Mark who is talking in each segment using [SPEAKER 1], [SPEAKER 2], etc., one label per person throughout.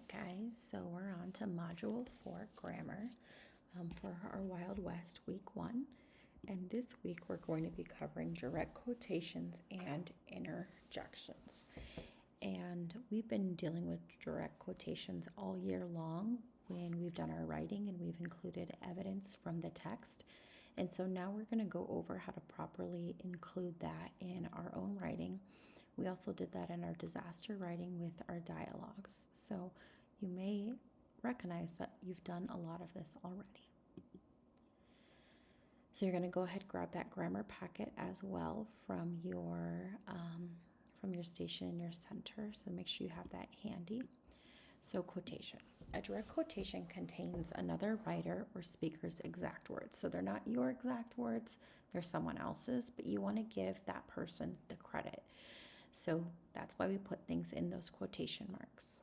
[SPEAKER 1] right, guys, so we're on to Module 4 Grammar for our Wild West Week 1. And this week we're going to be covering direct quotations and interjections. And we've been dealing with direct quotations all year long when we've done our writing and we've included evidence from the text. And so now we're going to go over how to properly include that in our own writing. We also did that in our disaster writing with our dialogues. So you may recognize that you've done a lot of this already. So you're going to go ahead and grab that grammar packet as well from your station in your center. So make sure you have that handy. So quotation. A direct quotation contains another writer or speaker's exact words. So they're not your exact words, they're someone else's, but you want to give that person the credit. So that's why we put things in those quotation marks.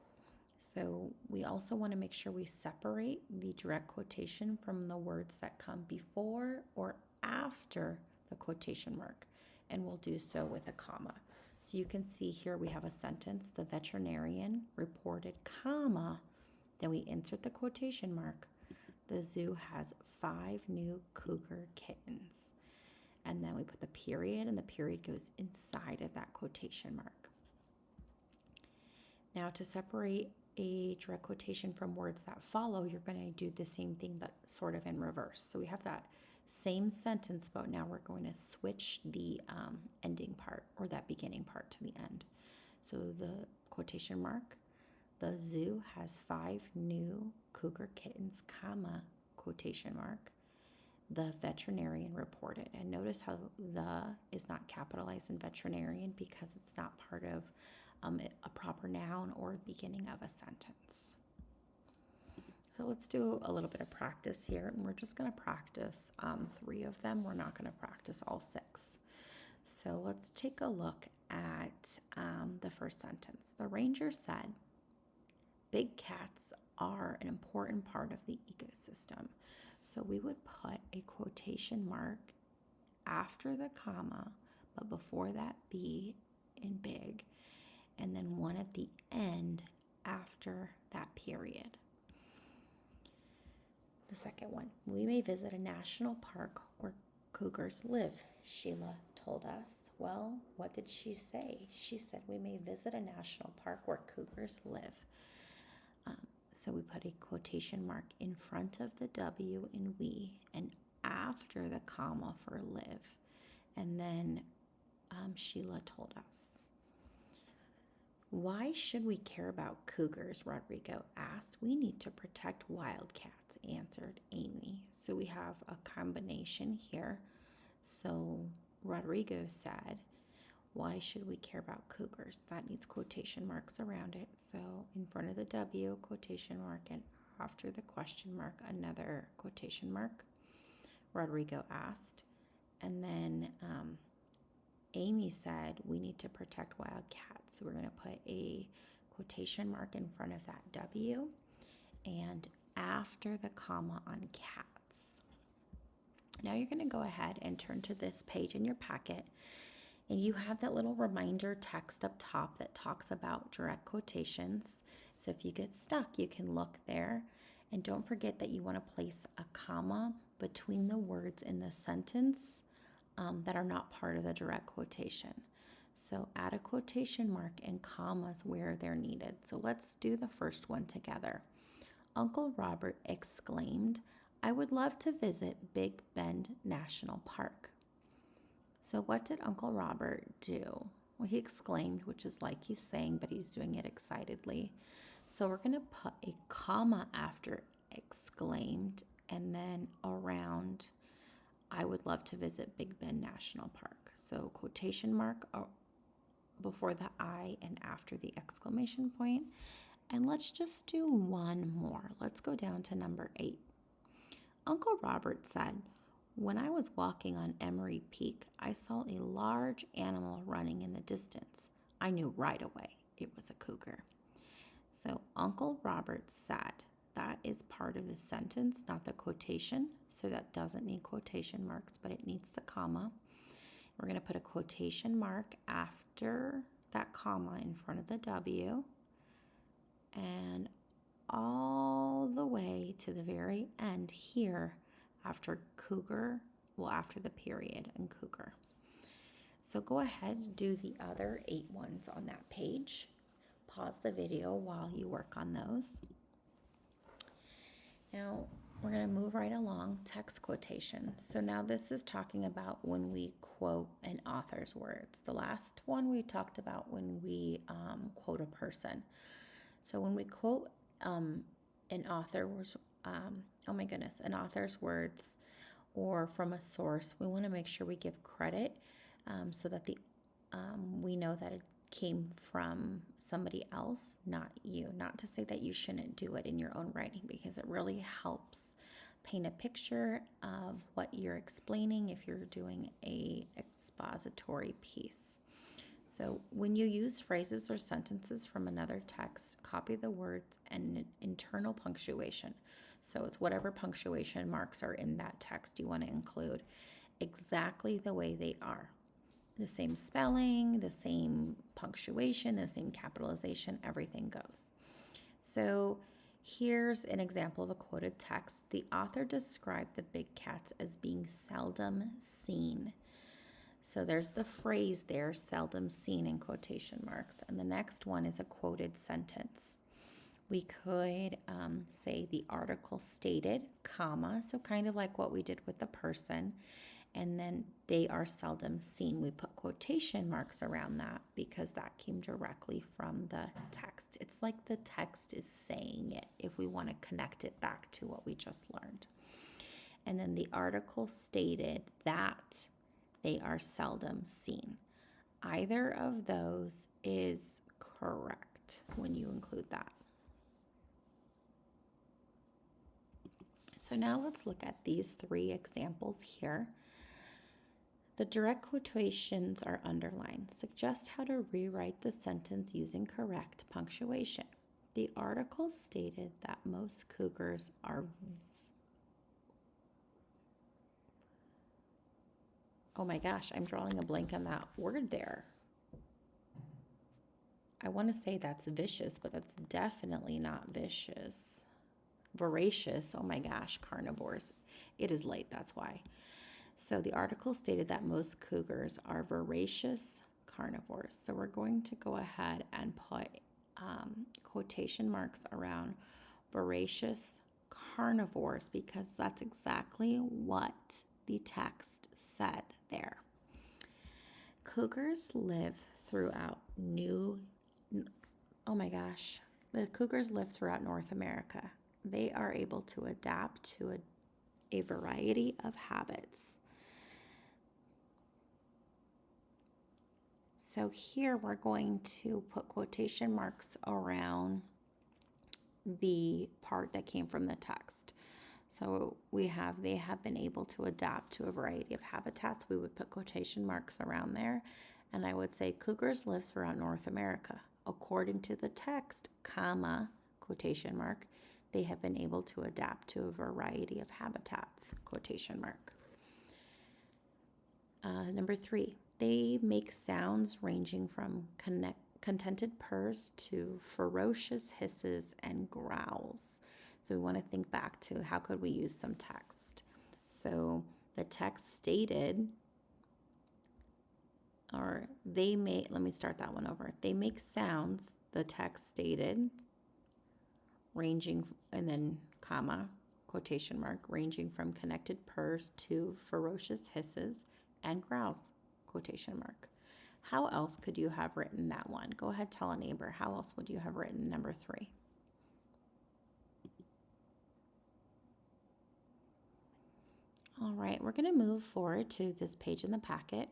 [SPEAKER 1] So we also want to make sure we separate the direct quotation from the words that come before or after the quotation mark. And we'll do so with a comma. So you can see here we have a sentence, the veterinarian reported, comma, then we insert the quotation mark. The zoo has 5 new cougar kittens. And then we put the period, and the period goes inside of that quotation mark. Now, to separate a direct quotation from words that follow, you're going to do the same thing, but sort of in reverse. So we have that same sentence, but now we're going to switch the ending part or that beginning part to the end. So the quotation mark, the zoo has 5 new cougar kittens, comma, quotation mark. The veterinarian reported. And notice how the is not capitalized in veterinarian because it's not part of a proper noun or beginning of a sentence. So let's do a little bit of practice here. And we're just going to practice 3 of them. We're not going to practice all 6. So let's take a look at the first sentence. The ranger said, big cats are an important part of the ecosystem. So we would put a quotation mark after the comma, but before that B in big, and then one at the end after that period. The second one, we may visit a national park where cougars live, Sheila told us. Well, what did she say? She said we may visit a national park where cougars live. So we put a quotation mark in front of the W in we and after the comma for live. And then Sheila told us. Why should we care about cougars? Rodrigo asked. We need to protect wildcats, answered Amy. So we have a combination here. So Rodrigo said, why should we care about cougars? That needs quotation marks around it. So in front of the W, quotation mark, and after the question mark, another quotation mark. Rodrigo asked. And then Amy said, we need to protect wildcats. So we're going to put a quotation mark in front of that W and after the comma on cats. Now you're going to go ahead and turn to this page in your packet. And you have that little reminder text up top that talks about direct quotations. So if you get stuck, you can look there. And don't forget that you want to place a comma between the words in the sentence that are not part of the direct quotation. So add a quotation mark and commas where they're needed. So let's do the first one together. Uncle Robert exclaimed, I would love to visit Big Bend National Park. So what did Uncle Robert do? Well, he exclaimed, which is like he's saying, but he's doing it excitedly. So we're going to put a comma after exclaimed and then around, I would love to visit Big Bend National Park. So quotation mark before the I and after the exclamation point. And let's just do one more. Let's go down to number 8. Uncle Robert said, when I was walking on Emery Peak, I saw a large animal running in the distance. I knew right away it was a cougar. So Uncle Robert said, that is part of the sentence, not the quotation. So that doesn't need quotation marks, but it needs the comma. We're going to put a quotation mark after that comma in front of the W and all the way to the very end here after cougar, well, after the period and cougar. So go ahead and do the other 8 ones on that page. Pause the video while you work on those. Now, we're going to move right along, text quotations. So now this is talking about when we quote an author's words. The last one we talked about when we quote a person. So when we quote an author's, an author's words or from a source, we want to make sure we give credit so that we know that it came from somebody else, not you. Not to say that you shouldn't do it in your own writing, because it really helps paint a picture of what you're explaining if you're doing a expository piece. So when you use phrases or sentences from another text, copy the words and internal punctuation. So it's whatever punctuation marks are in that text you want to include exactly the way they are. The same spelling, the same punctuation, the same capitalization, everything goes. So here's an example of a quoted text. The author described the big cats as being seldom seen. So there's the phrase there, seldom seen, in quotation marks. And the next one is a quoted sentence. We could say the article stated, comma, so kind of like what we did with the person. And then they are seldom seen. We put quotation marks around that because that came directly from the text. It's like the text is saying it if we want to connect it back to what we just learned. And then the article stated that they are seldom seen. Either of those is correct when you include that. So now let's look at these 3 examples here. The direct quotations are underlined. Suggest how to rewrite the sentence using correct punctuation. The article stated that most cougars are... Oh my gosh, I'm drawing a blank on that word there. I want to say that's vicious, but that's definitely not vicious. Voracious, oh my gosh, carnivores. It is late, that's why. So the article stated that most cougars are voracious carnivores. So we're going to go ahead and put quotation marks around voracious carnivores because that's exactly what the text said there. Cougars live throughout the cougars live throughout North America. They are able to adapt to a variety of habits. So here we're going to put quotation marks around the part that came from the text. So they have been able to adapt to a variety of habitats. We would put quotation marks around there. And I would say cougars live throughout North America. According to the text, comma, quotation mark, they have been able to adapt to a variety of habitats, quotation mark. Number 3, they make sounds ranging from contented purrs to ferocious hisses and growls. So we want to think back to how could we use some text. So the text stated, let me start that one over. They make sounds, the text stated, ranging, and then comma, quotation mark, ranging from connected purrs to ferocious hisses and growls, quotation mark. How else could you have written that one? Go ahead, tell a neighbor. How else would you have written number 3? All right, we're going to move forward to this page in the packet.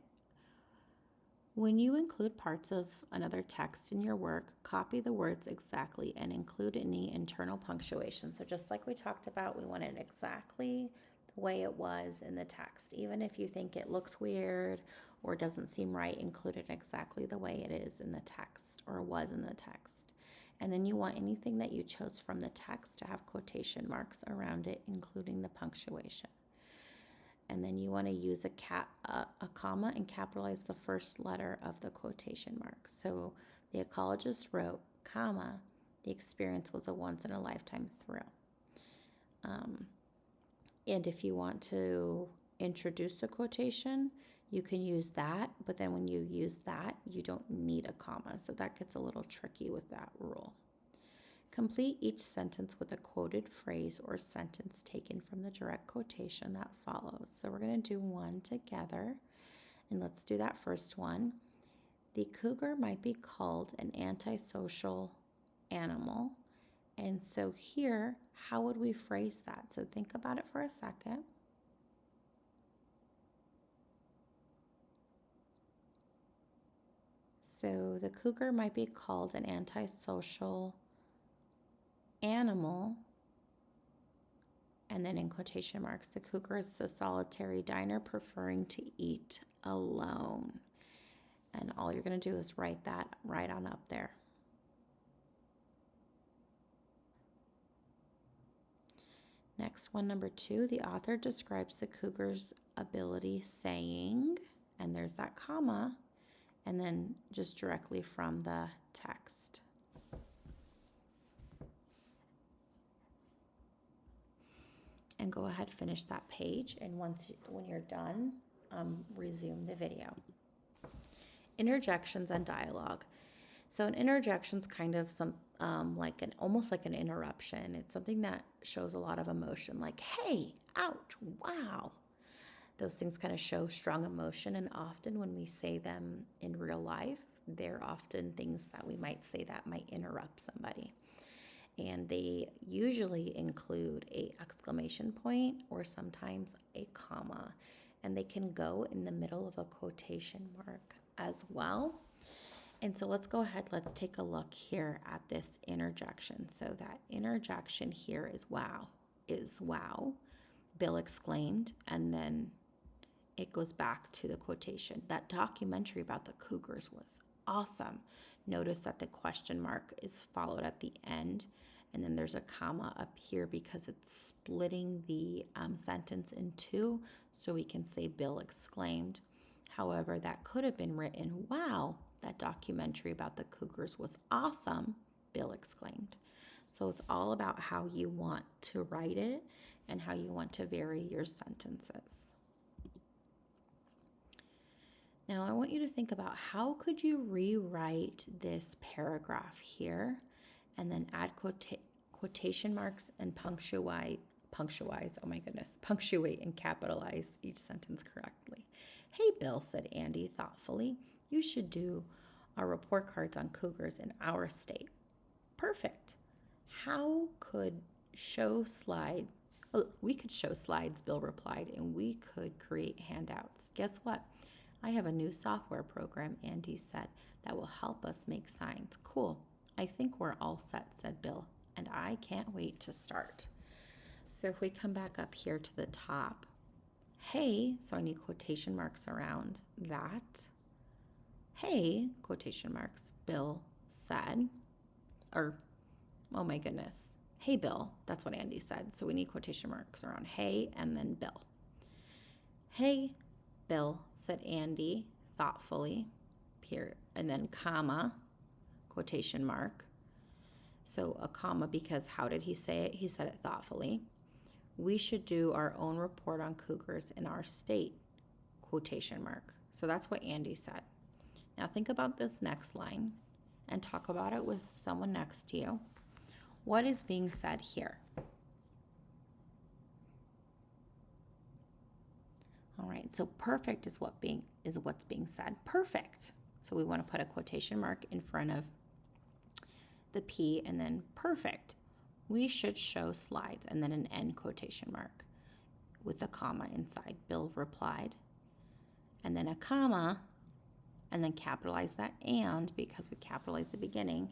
[SPEAKER 1] When you include parts of another text in your work, copy the words exactly and include any internal punctuation. So just like we talked about, we want it exactly the way it was in the text. Even if you think it looks weird or doesn't seem right, include it exactly the way it is in the text or was in the text. And then you want anything that you chose from the text to have quotation marks around it, including the punctuation. And then you want to use a comma and capitalize the first letter of the quotation mark. So the ecologist wrote, comma, the The experience was a once-in-a-lifetime thrill. And if you want to introduce a quotation, you can use that, but then when you use that, you don't need a comma. So that gets a little tricky with that rule. Complete each sentence with a quoted phrase or sentence taken from the direct quotation that follows. So we're going to do one together, and let's do that first one. The cougar might be called an antisocial animal. And so here, how would we phrase that? So think about it for a second. So the cougar might be called an antisocial animal. And then in quotation marks, the cougar is a solitary diner preferring to eat alone. And all you're going to do is write that right on up there. Next one, number 2, the author describes the cougar's ability saying, and there's that comma, and then just directly from the text. And go ahead, finish that page, and when you're done, resume the video. Interjections and dialogue. So an interjection's kind of some almost like an interruption. It's something that shows a lot of emotion, like hey, ouch, wow. Those things kind of show strong emotion, and often when we say them in real life, they're often things that we might say that might interrupt somebody. And they usually include a exclamation point or sometimes a comma, and they can go in the middle of a quotation mark as well. And so let's go ahead, let's take a look here at this interjection. So that interjection here is wow, Bill exclaimed, and then it goes back to the quotation. That documentary about the cougars was awesome. Notice that the question mark is followed at the end, and then there's a comma up here because it's splitting the sentence in two, so we can say Bill exclaimed. However, that could have been written, wow, that documentary about the cougars was awesome, Bill exclaimed. So it's all about how you want to write it and how you want to vary your sentences. Now I want you to think about how could you rewrite this paragraph here and then add quotation marks and punctuate and capitalize each sentence correctly. Hey, Bill, said Andy thoughtfully. You should do our report cards on cougars in our state. Perfect. How could show slide? Oh, we could show slides, Bill replied, and we could create handouts. Guess what? I have a new software program, Andy said, that will help us make signs. Cool. I think we're all set, said Bill, and I can't wait to start. So if we come back up here to the top, hey, so I need quotation marks around that. Hey, quotation marks, Bill said, or, oh my goodness, hey, Bill, that's what Andy said. So we need quotation marks around hey and then Bill. Hey, Bill, said Andy thoughtfully, here, and then comma, quotation mark. So a comma because how did he say it? He said it thoughtfully. We should do our own report on cougars in our state, quotation mark. So that's what Andy said. Now think about this next line and talk about it with someone next to you. What is being said here? All right, so perfect is what's being said. Perfect. So we want to put a quotation mark in front of the P and then perfect. We should show slides and then an end quotation mark with a comma inside. Bill replied. And then a comma and then capitalize that and because we capitalize the beginning.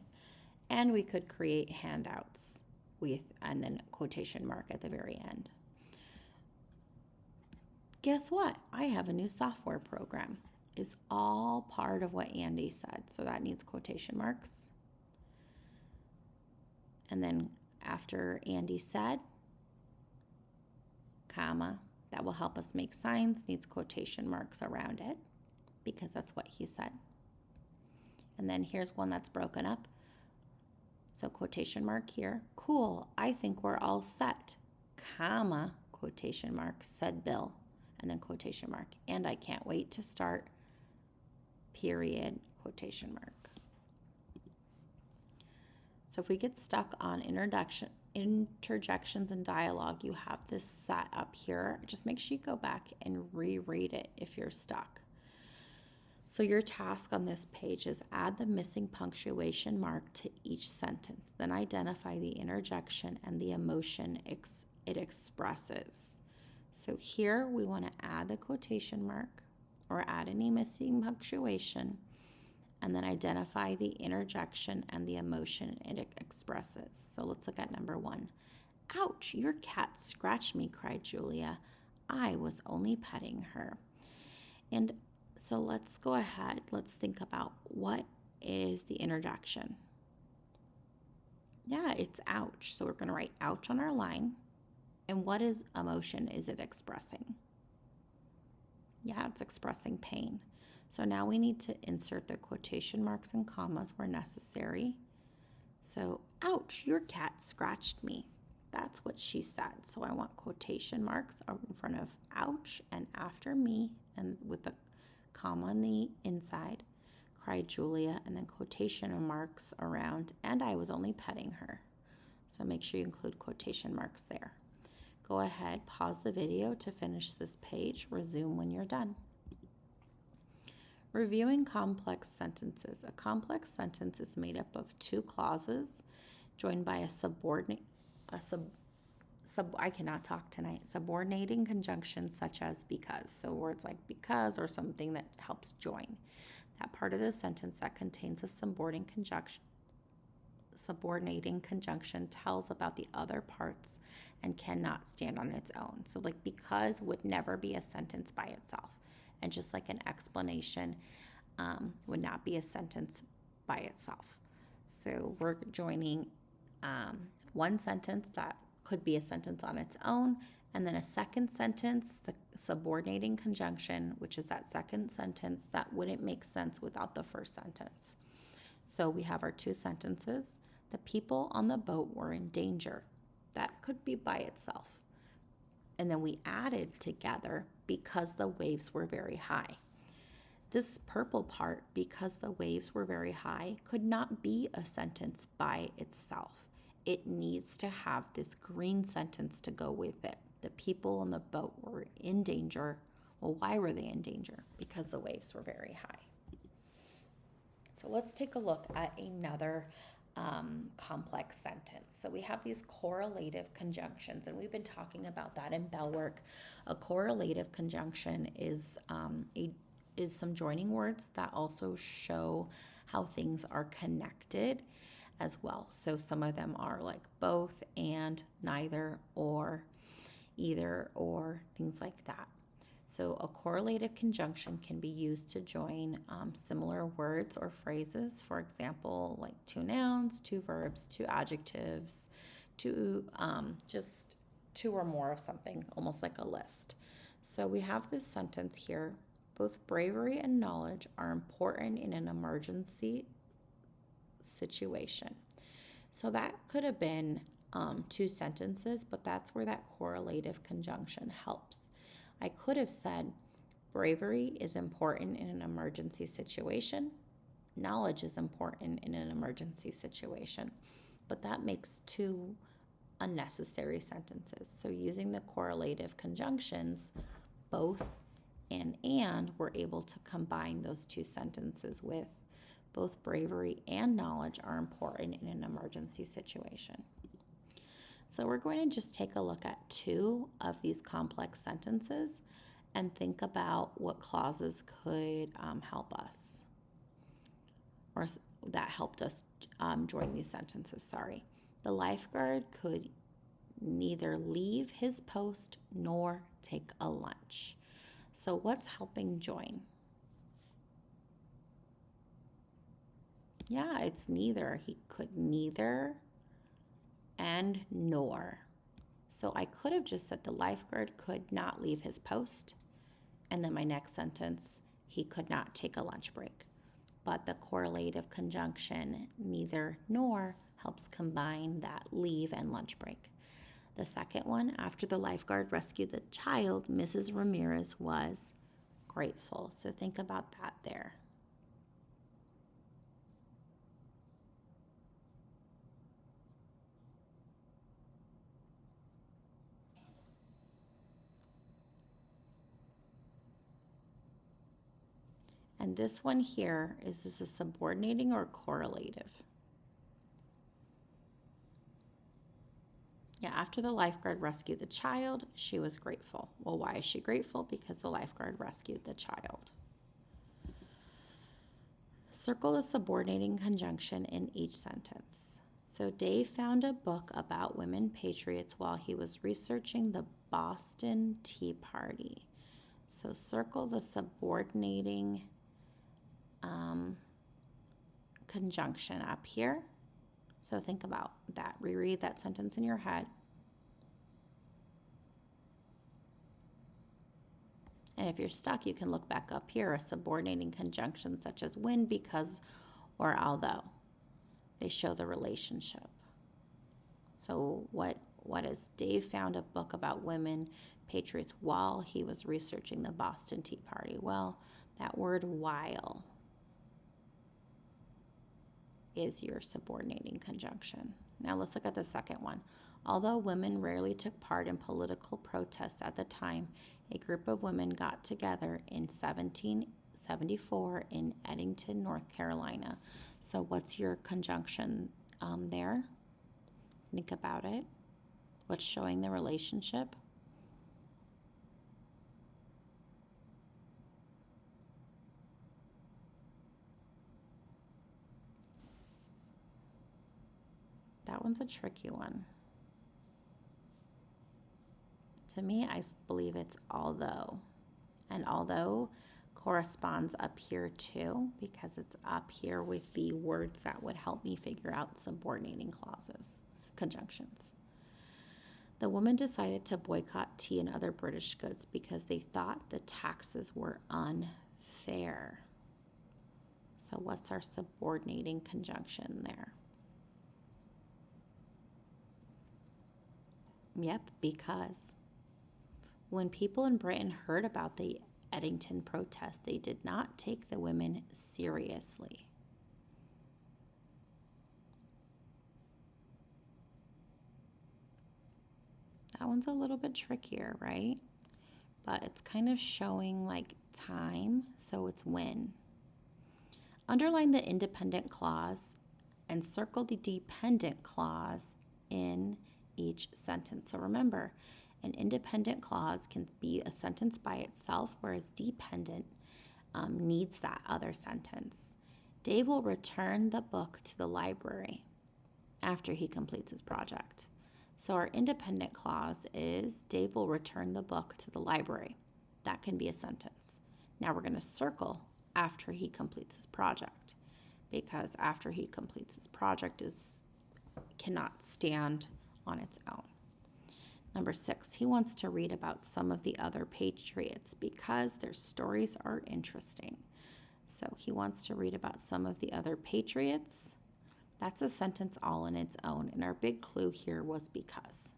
[SPEAKER 1] And we could create handouts with and then quotation mark at the very end. Guess what? I have a new software program. Is all part of what Andy said. So that needs quotation marks. And then after Andy said, comma, that will help us make signs, needs quotation marks around it because that's what he said. And then here's one that's broken up. So quotation mark here. Cool, I think we're all set, comma, quotation mark, said Bill, and then quotation mark. And I can't wait to start, period, quotation mark. So if we get stuck on interjections and dialogue, you have this set up here. Just make sure you go back and reread it if you're stuck. So your task on this page is add the missing punctuation mark to each sentence, then identify the interjection and the emotion it expresses. So here we want to add the quotation mark or add any missing punctuation, and then identify the interjection and the emotion it expresses. So let's look at number 1. Ouch, your cat scratched me, cried Julia. I was only petting her. And so let's go ahead. Let's think about what is the interjection. Yeah, it's ouch. So we're going to write ouch on our line. And what is emotion is it expressing? Yeah, it's expressing pain. So now we need to insert the quotation marks and commas where necessary. So, ouch, your cat scratched me. That's what she said. So I want quotation marks in front of ouch and after me, and with a comma on the inside, cried Julia, and then quotation marks around, and I was only petting her. So make sure you include quotation marks there. Go ahead, pause the video to finish this page. Resume when you're done. Reviewing complex sentences. A complex sentence is made up of 2 clauses joined by a subordinating conjunction such as because. So words like because or something that helps join. That part of the sentence that contains a subordinating conjunction tells about the other parts and cannot stand on its own. So like because would never be a sentence by itself. And just like an explanation would not be a sentence by itself. So we're joining one sentence that could be a sentence on its own, and then a second sentence, the subordinating conjunction, which is that second sentence that wouldn't make sense without the first sentence. So we have our 2 sentences. The people on the boat were in danger. That could be by itself. And then we added together because the waves were very high. This purple part, because the waves were very high, could not be a sentence by itself. It needs to have this green sentence to go with it. The people on the boat were in danger. Well, why were they in danger? Because the waves were very high. So let's take a look at another complex sentence. So we have these correlative conjunctions, and we've been talking about that in bell work. A correlative conjunction is some joining words that also show how things are connected as well. So some of them are like both and, neither, or, either, or, things like that. So a correlative conjunction can be used to join similar words or phrases. For example, like 2 nouns, 2 verbs, 2 adjectives, just 2 or more of something, almost like a list. So we have this sentence here. Both bravery and knowledge are important in an emergency situation. So that could have been 2 sentences, but that's where that correlative conjunction helps. I could have said, bravery is important in an emergency situation. Knowledge is important in an emergency situation. But that makes 2 unnecessary sentences. So using the correlative conjunctions, both and, we're able to combine those 2 sentences with both bravery and knowledge are important in an emergency situation. So we're going to just take a look at 2 of these complex sentences and think about what clauses could help us, or that helped us join these sentences, The lifeguard could neither leave his post nor take a lunch. So what's helping join? Yeah, it's neither. He could neither and nor. So I could have just said the lifeguard could not leave his post. And then my next sentence, he could not take a lunch break. but the correlative conjunction neither nor helps combine that leave and lunch break. The second one, after the lifeguard rescued the child, Mrs. Ramirez was grateful. So think about that there. And this one here, is this a subordinating or correlative? Yeah, after the lifeguard rescued the child, she was grateful. Well, why is she grateful? Because the lifeguard rescued the child. Circle the subordinating conjunction in each sentence. So Dave found a book about women patriots while he was researching the Boston Tea Party. So circle the subordinating conjunction up here. So think about that. Reread that sentence in your head. And if you're stuck, you can look back up here, a subordinating conjunction such as when, because, or although. They show the relationship. So what is Dave found a book about women patriots while he was researching the Boston Tea Party? Well, that word while is your subordinating conjunction. Now let's look at the second one. Although women rarely took part in political protests at the time, a group of women got together in 1774 in Edenton, North Carolina. So what's your conjunction there? Think about it. What's showing the relationship? That one's a tricky one. To me, I believe it's although. And although corresponds up here too, because it's up here with the words that would help me figure out subordinating clauses, conjunctions. The woman decided to boycott tea and other British goods because they thought the taxes were unfair. So what's our subordinating conjunction there? Yep, because. When people in Britain heard about the Edenton protest, they did not take the women seriously. That one's a little bit trickier, right? But it's kind of showing like time, so it's when. Underline the independent clause and circle the dependent clause in each sentence. So remember, an independent clause can be a sentence by itself, whereas dependent needs that other sentence. Dave will return the book to the library after he completes his project. So our independent clause is Dave will return the book to the library. That can be a sentence. Now we're going to circle after he completes his project, because after he completes his project cannot stand on its own. Number 6, he wants to read about some of the other patriots because their stories are interesting. So he wants to read about some of the other patriots. That's a sentence all in its own. And our big clue here was because.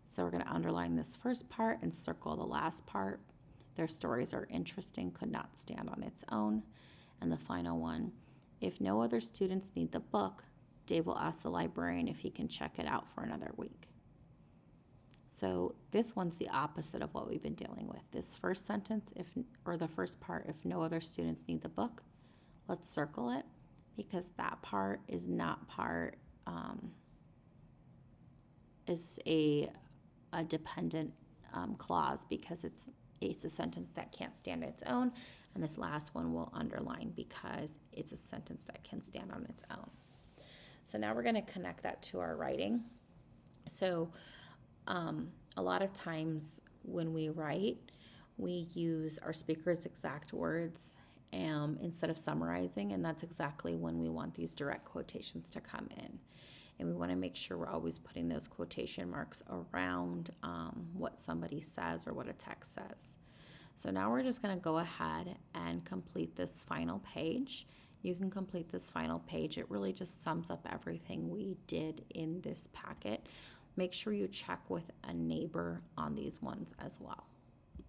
[SPEAKER 1] So we're going to underline this first part and circle the last part. Their stories are interesting, could not stand on its own. And the final one, if no other students need the book, Dave will ask the librarian if he can check it out for another week. So this one's the opposite of what we've been dealing with. This first sentence, or the first part, if no other students need the book, let's circle it, because that part is not part, is a dependent clause, because it's a sentence that can't stand on its own. And this last one will underline because it's a sentence that can stand on its own. So now we're going to connect that to our writing. So a lot of times when we write, we use our speaker's exact words instead of summarizing, and that's exactly when we want these direct quotations to come in. And we want to make sure we're always putting those quotation marks around what somebody says or what a text says. So now we're just going to go ahead and complete this final page. you can complete this final page. It really just sums up everything we did in this packet. Make sure you check with a neighbor on these ones as well.